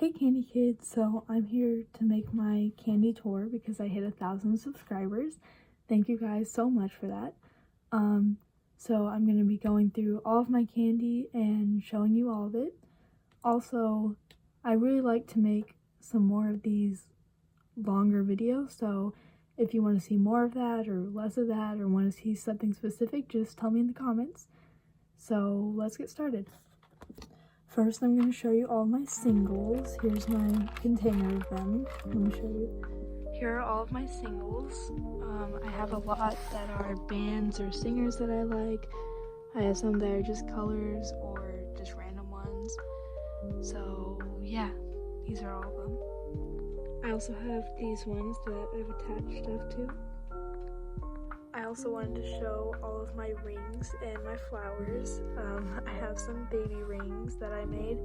Hey Candy Kids, so I'm here to make my candy tour because I hit 1,000 subscribers. Thank you guys so much for that. So I'm going to be going through all of my candy and showing you all of it. Also, I really like to make some more of these longer videos, so if you want to see more of that or less of that or want to see something specific, just tell me in the comments. So let's get started. First, I'm going to show you all my singles. Here's my container of them. Let me show you. Here are all of my singles. I have a lot that are bands or singers that I like. I have some that are just colors or just random ones. So yeah, these are all of them. I also have these ones that I've attached stuff to. I also wanted to show all of my rings and my flowers. I have some baby rings that I made,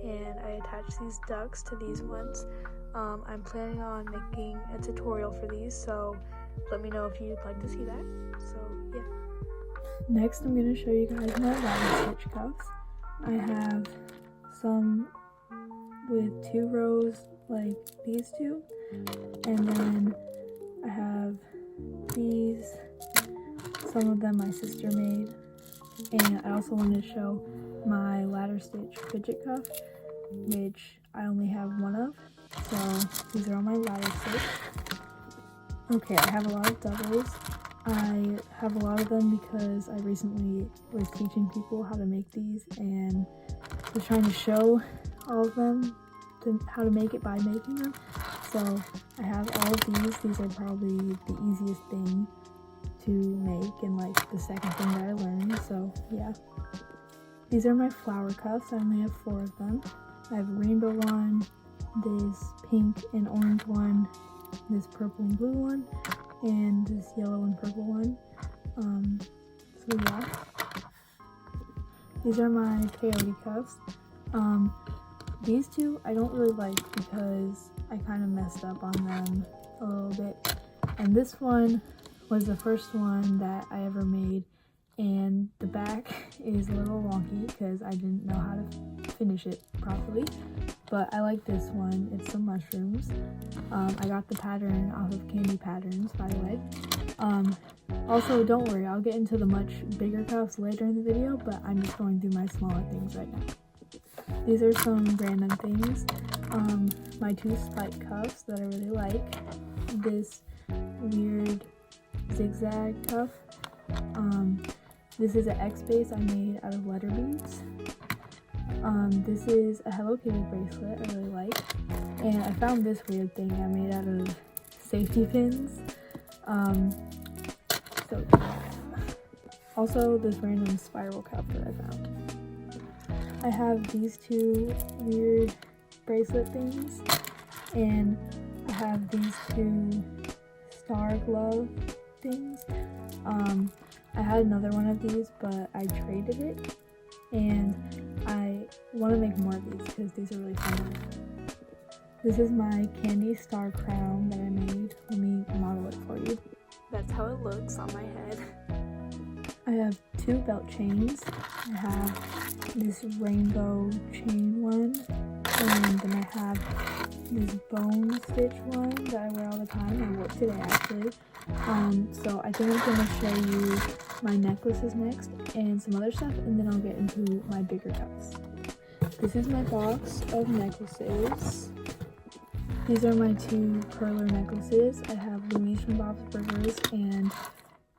and I attached these ducks to these ones. I'm planning on making a tutorial for these, so let me know if you'd like to see that. So yeah. Next, I'm going to show you guys my ladder stitch cuffs. I have some with 2 rows like these two, and then I have these. Some of them my sister made, and I also wanted to show my ladder stitch fidget cuff, which I only have one of, so these are all my ladder stitch. Okay, I have a lot of doubles. I have a lot of them because I recently was teaching people how to make these and was trying to show all of them how to make it by making them. So I have all of these. These are probably the easiest thing to make and like the second thing that I learned, so yeah. These are my flower cuffs. I only have 4 of them. I have a rainbow one, this pink and orange one, this purple and blue one, and this yellow and purple one. So yeah. These are my Peyote cuffs. These two I don't really like because I kind of messed up on them a little bit, and this one was the first one that I ever made, and the back is a little wonky because I didn't know how to finish it properly, but I like this one. It's some mushrooms. I got the pattern off of Kandi Patterns, by the way. Also, don't worry, I'll get into the much bigger cuffs later in the video, but I'm just going through my smaller things right now. These are some random things. My 2 spike cuffs that I really like. This weird zigzag cuff. This is an X base I made out of letter beads. This is a Hello Kitty bracelet I really like, and I found this weird thing I made out of safety pins. So also this random spiral cuff that I found. I have these 2 weird bracelet things, and I have these 2 star glove things. I had another one of these, but I traded it, and I want to make more of these because these are really fun. This is my candy star crown that I made. Let me model it for you. That's how it looks on my head. I have 2 belt chains. I have this rainbow chain one, and then I have this bone stitch one that I wear all the time. I wore it today actually. So I think I'm going to show you my necklaces next and some other stuff, and then I'll get into my bigger cups. This is my box of necklaces. These are my 2 perler necklaces. I have Louise from Bob's Burgers, and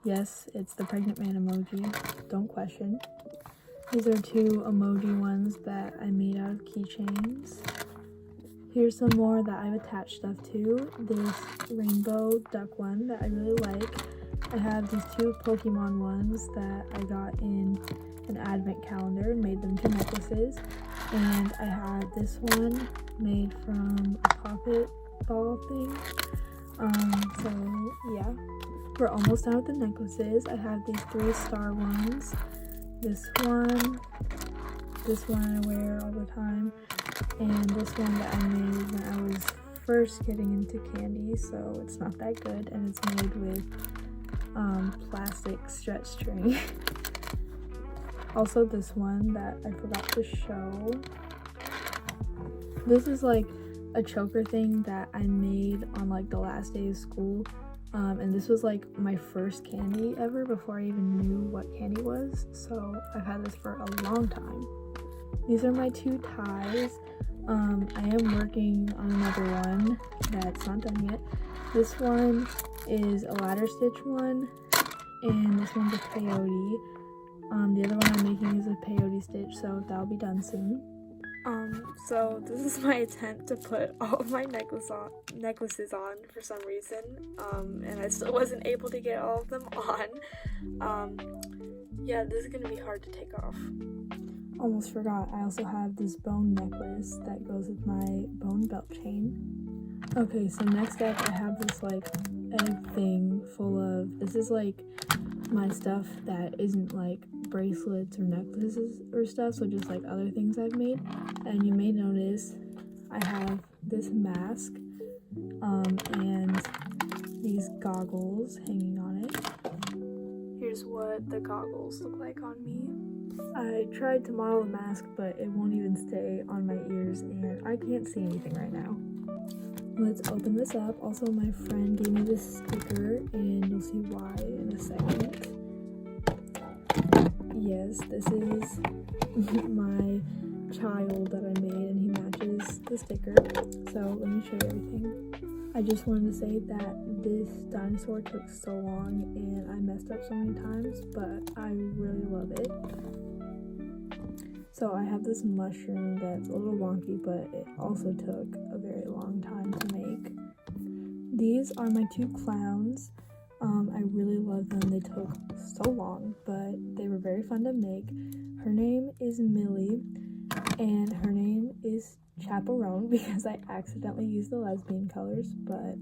yes, it's the pregnant man emoji, don't question. These are 2 emoji ones that I made out of keychains. Here's some more that I've attached stuff to. This rainbow duck one that I really like. I have these 2 Pokemon ones that I got in an advent calendar and made them to necklaces. And I have this one made from a poppet ball thing. So yeah, we're almost done with the necklaces. I have these 3 star ones. This one I wear all the time, and this one that I made when I was first getting into candy, so it's not that good, and it's made with plastic stretch string. Also this one that I forgot to show. This is like a choker thing that I made on like the last day of school. And this was like my first candy ever before I even knew what candy was. So I've had this for a long time. These are my 2 ties. I am working on another one that's not done yet. This one is a ladder stitch one, and this one's a peyote. The other one I'm making is a peyote stitch, so that'll be done soon. So this is my attempt to put all of my necklaces on for some reason, and I still wasn't able to get all of them on. Yeah, this is gonna be hard to take off. Almost forgot, I also have this bone necklace that goes with my bone belt chain. Okay, so next up I have this like egg thing full of, this is like my stuff that isn't like bracelets or necklaces or stuff, so just like other things I've made. And you may notice I have this mask and these goggles hanging on it. Here's what the goggles look like on me. I tried to model the mask, but it won't even stay on my ears and I can't see anything right now. Let's open this up. Also, my friend gave me this sticker and you'll see why in a second. Yes, this is my child that I made and he matches the sticker. So let me show you everything. I just wanted to say that this dinosaur took so long and I messed up so many times, but I really love it. So I have this mushroom that's a little wonky, but it also took a very long time to make. These are my 2 clowns. I really love them. They took so long, but they were very fun to make. Her name is Millie, and her name is Chaperone because I accidentally used the lesbian colors, but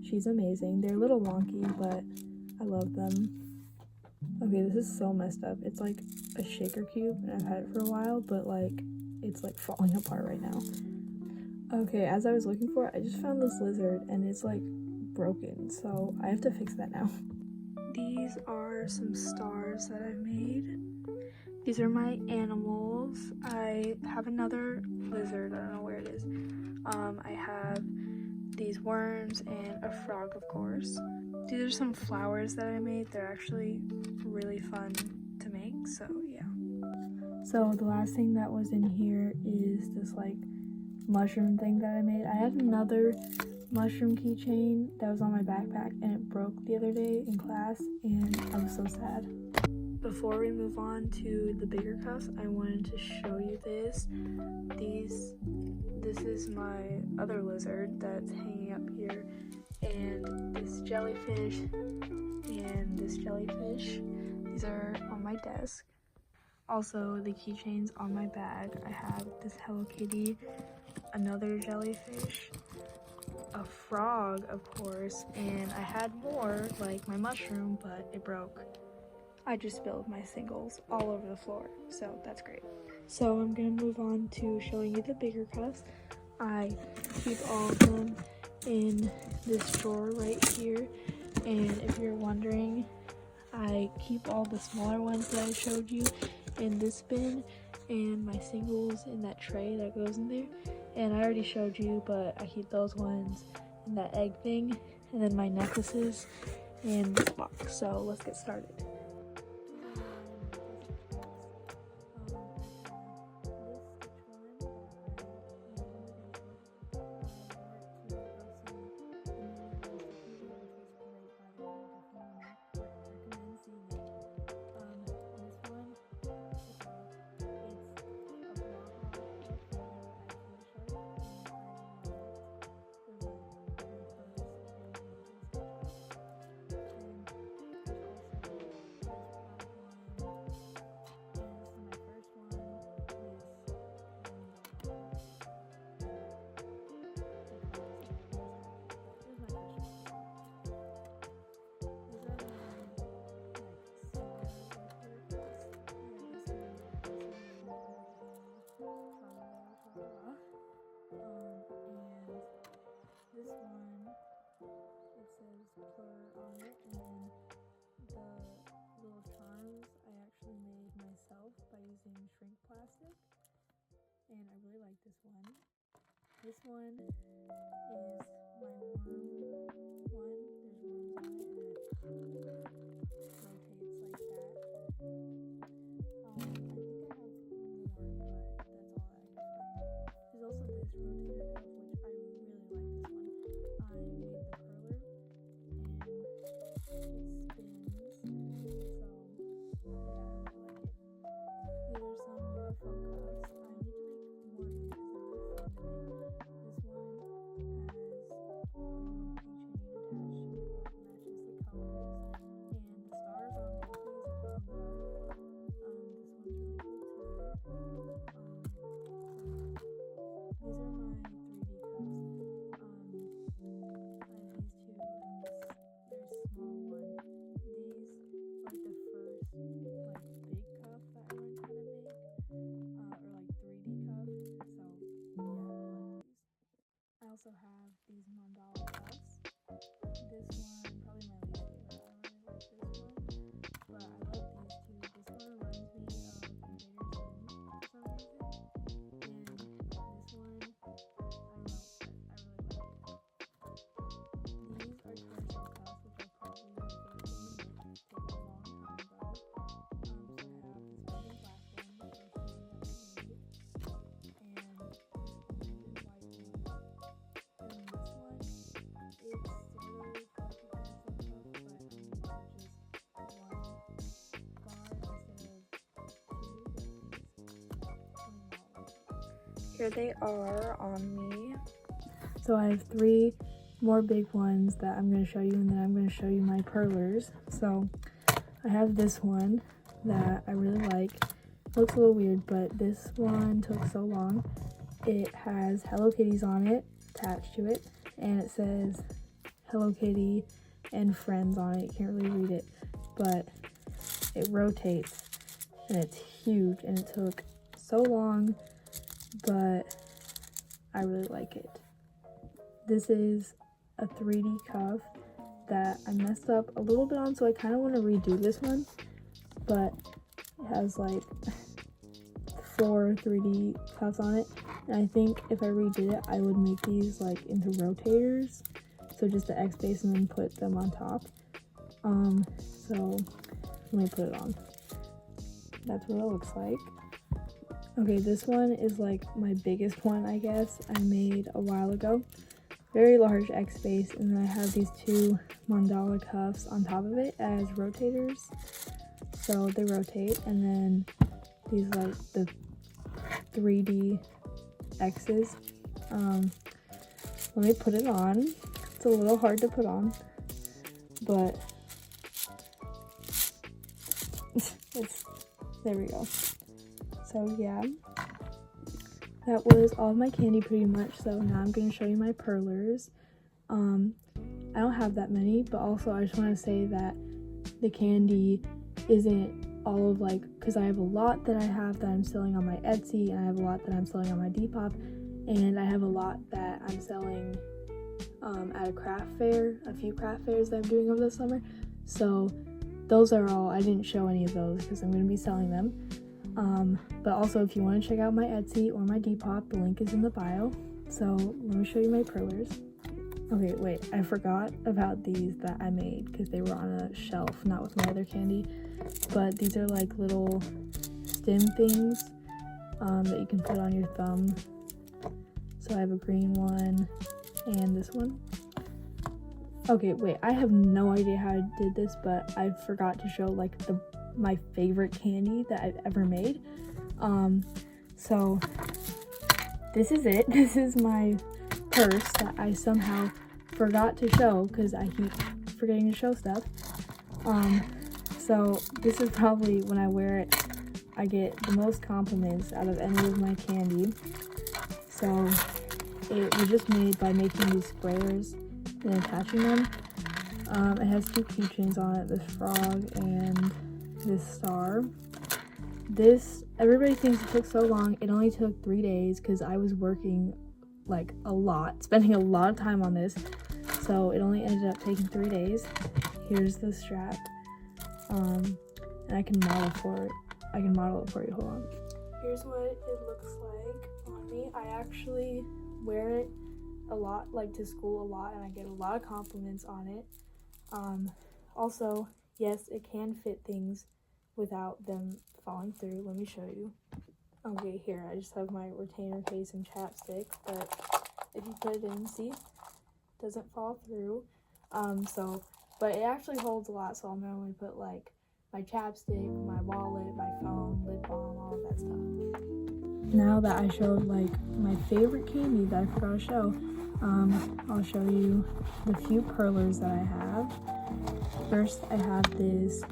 she's amazing. They're a little wonky, but I love them. Okay, this is so messed up. It's like a shaker cube, and I've had it for a while, but like, it's like falling apart right now. Okay, as I was looking for it, I just found this lizard, and it's like broken, so I have to fix that now. These are some stars that I've made. These are my animals. I have another lizard, I don't know where it is. I have these worms and a frog, of course. These are some flowers that I made. They're actually really fun to make, so yeah. So the last thing that was in here is this like mushroom thing that I made. I had another mushroom keychain that was on my backpack and it broke the other day in class and I was so sad. Before we move on to the bigger cuffs, I wanted to show you this. This is my other lizard that's hanging up here, and this jellyfish and this jellyfish. These are on my desk. Also, the keychains on my bag. I have this Hello Kitty, another jellyfish, a frog, of course, and I had more, like my mushroom, but it broke. I just spilled my singles all over the floor, so that's great. So I'm gonna move on to showing you the bigger cuffs. I keep all of them in this drawer right here, and if you're wondering, I keep all the smaller ones that I showed you in this bin, and my singles in that tray that goes in there. And I already showed you, but I keep those ones in that egg thing, and then my necklaces in this box. So let's get started. This one, it says plur on it, and then the little charms I actually made myself by using shrink plastic, and I really like this one. This one is my worm one. There's worms on it and it rotates like that. I think I have more, but that's all I could find. There's also this rotator cuff, which I really like this one. I made the perler and it spins, so yeah, I really like it. These are some UFO cuffs. I need to make more of them because they're really fun to make. This one has a little keychain attached to it that matches the colors, and the stars on both these are glow in the dark. This one's really cool too. These are my 3D cuffs. I have these two and this very small one. These are like the first like big cuff that I learned how to make, or like 3D cuff. So yeah, I really like these. I also have these mandala cuffs. This one, probably my least favorite. I don't really like this one, but I love these two. This one reminds me of Invader Zim for some reason, and this one, I don't know, I really like it. These are tortoiseshell cuffs, which are probably my favorite thing to make. It take a long time though. So I have this red and black one, the first one that I made, and this orange and white one. And this one, it's sort of like a tortoiseshell cuff, but I made it with just one bar instead of two with these. Here they are on me. So I have 3 more big ones that I'm going to show you, and then I'm going to show you my perlers. So I have this one that I really like. It looks a little weird, but this one took so long. It has Hello Kitties on it, attached to it, and it says Hello Kitty and friends on it. You can't really read it, but it rotates and it's huge, and it took so long, but I really like it. This is a 3D cuff that I messed up a little bit on, so I kind of want to redo this one, but it has like 4 3D cuffs on it, and I think if I redid it, I would make these like into rotators, so just the X base and then put them on top. So let me put it on. That's what it looks like. Okay, this one is like my biggest one, I guess, I made a while ago. Very large X base, and then I have these 2 mandala cuffs on top of it as rotators, so they rotate, and then these like the 3D X's. Let me put it on. It's a little hard to put on, but there we go. So yeah, that was all of my candy pretty much. So now I'm going to show you my perlers. I don't have that many, but also I just want to say that the candy isn't all of like, because I have a lot that I have that I'm selling on my Etsy, and I have a lot that I'm selling on my Depop, and I have a lot that I'm selling at a craft fair, a few craft fairs that I'm doing over the summer. So those are all, I didn't show any of those because I'm going to be selling them. But also if you want to check out my Etsy or my Depop, the link is in the bio. So let me show you my perlers. Okay, wait, I forgot about these that I made because they were on a shelf, not with my other candy. But these are like little stem things that you can put on your thumb. So I have a green one and this one. Okay, wait, I have no idea how I did this, but I forgot to show like my favorite candy that I've ever made. So this is it. This is my purse that I somehow forgot to show because I keep forgetting to show stuff. So this is probably, when I wear it, I get the most compliments out of any of my candy. So it was just made by making these squares and attaching them. It has 2 keychains on it, this frog and this star. This, everybody thinks it took so long. It only took 3 days because I was working like a lot, spending a lot of time on this. So it only ended up taking 3 days. Here's the strap. And I can model for it. I can model it for you, hold on. Here's what it looks like on me. I actually wear it a lot, like to school a lot, and I get a lot of compliments on it. Also, yes, it can fit things without them falling through. Let me show you. Okay, here, I just have my retainer case and chapstick, but if you put it in, see, it doesn't fall through. But it actually holds a lot, so I'll normally put like my chapstick, my wallet, my phone, lip balm, all of that stuff. Now that I showed like my favorite candy that I forgot to show, I'll show you the few perlers that I have. First, I have this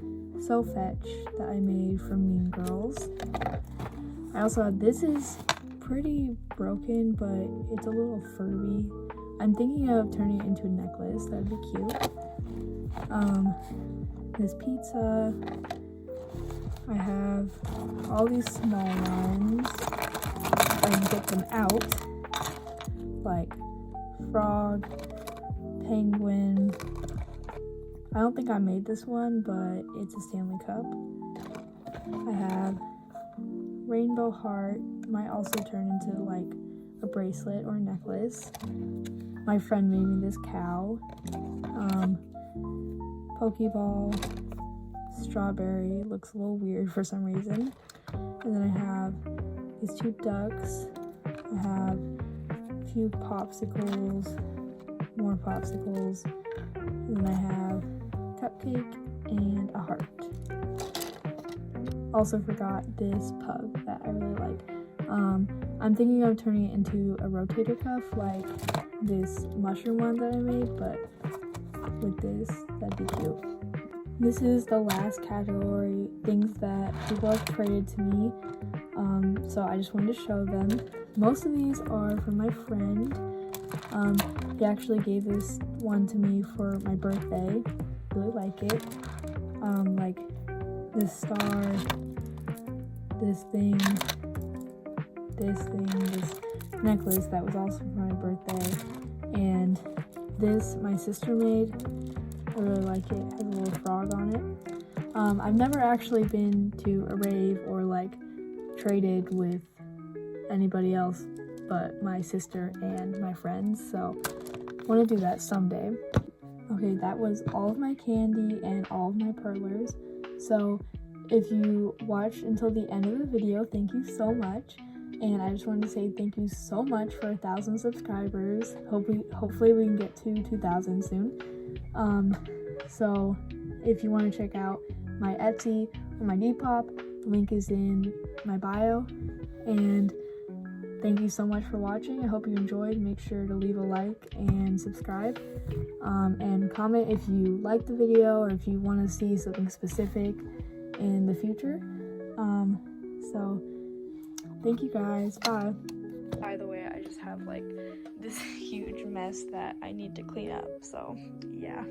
So Fetch that I made from Mean Girls. I also have, this is pretty broken, but it's a little furry. I'm thinking of turning it into a necklace. That'd be cute. This pizza. I have all these small ones. I can get them out. Like frog, penguin. I don't think I made this one, but it's a Stanley Cup. I have rainbow heart. Might also turn into like a bracelet or a necklace. My friend made me this cow. Pokeball, strawberry, looks a little weird for some reason. And then I have these two ducks. I have a few popsicles, more popsicles. And then I have a cupcake and a heart. Also forgot this pug that I really like. I'm thinking of turning it into a rotator cuff like this mushroom one that I made, but with this, that'd be cute. This is the last category, things that people have traded to me, so I just wanted to show them. Most of these are from my friend. He actually gave this one to me for my birthday. Really like it. Like this star, this necklace that was also for my birthday, and this my sister made. I really like it. It has a little frog on it. I've never actually been to a rave or like traded with anybody else but my sister and my friends, so I want to do that someday. Okay, that was all of my candy and all of my perlers. So if you watched until the end of the video, thank you so much. And I just wanted to say thank you so much for 1,000 subscribers. Hopefully we can get to 2,000 soon. So if you want to check out my Etsy or my Depop, the link is in my bio. And thank you so much for watching. I hope you enjoyed. Make sure to leave a like and subscribe. And comment if you liked the video or if you want to see something specific in the future. So thank you guys. Bye. By the way, I just have like this huge mess that I need to clean up. So yeah.